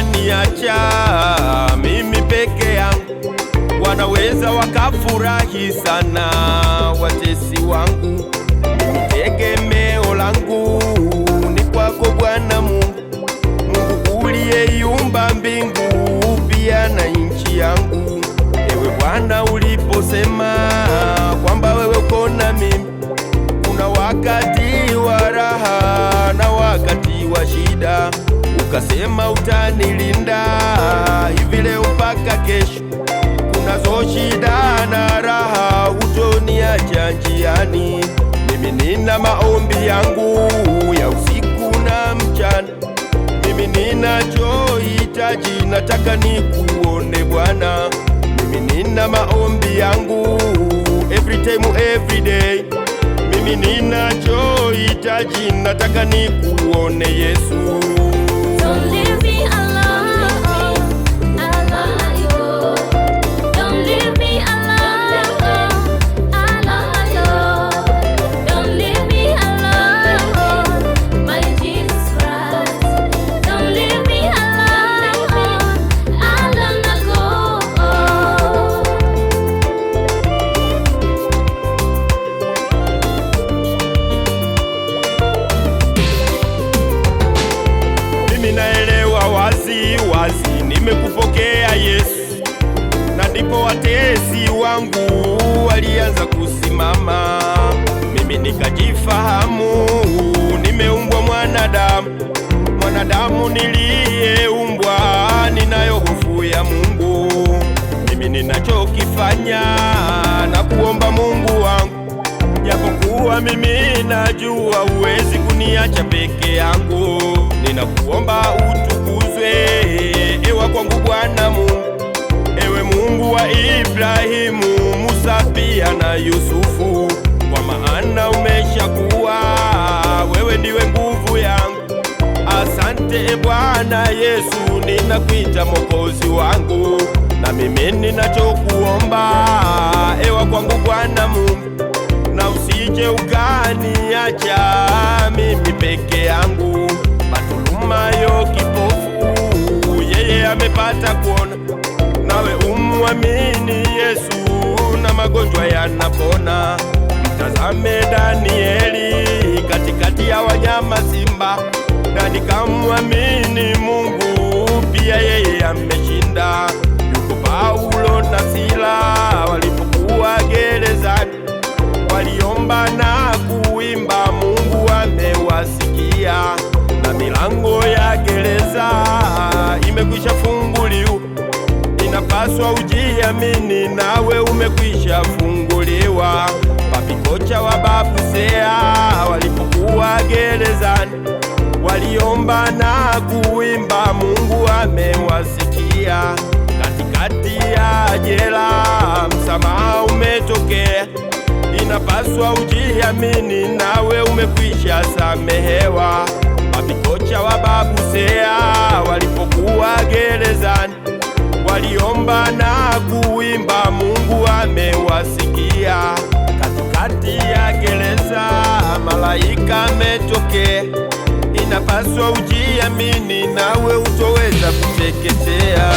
Ukaniacha mimi peke yangu, wanaweza wakafurahi sana watesi wangu. Tegemeo langu ni kwako Bwana Mungu, Mungu uliyeiumba mbingu pia na nchi yangu. Ewe Bwana, uliposema kwamba wewe uko na mimi, kuna wakati wa raha na wakati wa shida, ukasema utanilinda hivi leo mpaka kesho. Kunazo shida na raha, hutoniacha njiani. Mimi nina maombi yangu ya usiku na mchana, mimi ninachohitaji nataka nikuone Bwana. Mimi nina maombi yangu every time every day, mimi ninachohitaji nataka nikuone Yesu. Don't leave me alone, alone. Don't leave me alone, alone. Don't leave me alone, my Jesus Christ. Don't leave me alone, Mimi naelewa wazi wazi nimekupokea Yesu, na ndipo watesi wangu walianza kusimama. Mimi nikajifahamu nimeumbwa mwanadamu niliyeumbwa, ninayo hofu ya Mungu. Mimi ninachokifanya na kuomba Mungu wangu, japokuwa mimi najua huwezi kuniacha peke yangu. Ninakuomba utukuzwe, ewe kwangu Bwana Mungu, ewe Mungu wa Ibrahimu, Musa pia na Yusufu, kwa maana umeshakuwa wewe ndiwe nguvu yangu. Asante Bwana Yesu, ninakuita Mwokozi wangu, na mimi ninachokuomba ewe kwangu Bwana Mungu, na usije ukaniacha mimi peke yangu. Bartimayo kipofu yeye amepata kuona, nawe umwamini Yesu na magonjwa yanapona. Mtazame Danieli katikati ya wanyama simba, na nikamwamini Mungu pia yeye ameshinda. Yuko Paulo na Sila walipokuwa gerezani, waliomba na kuimba, Mungu amewasikia, na milango ya gereza imekwisha funguliwa. Inapaswa ujiamini, nawe umekwisha funguliwa. Papikocha wa babu Sea walipokuwa gerezani, waliomba na kuimba, Mungu amewasikia. Katikati ya jela msamaha umetokea. Inapaswa ujiamini, nawe umekwisha samehewa. Papikocha wa babu Sea walipokuwa gerezani, waliomba na kuimba, Mungu amewasikia. Katikati ya gereza malaika ametokea. Inapaswa ujiamini, nawe utoweza kuteketea.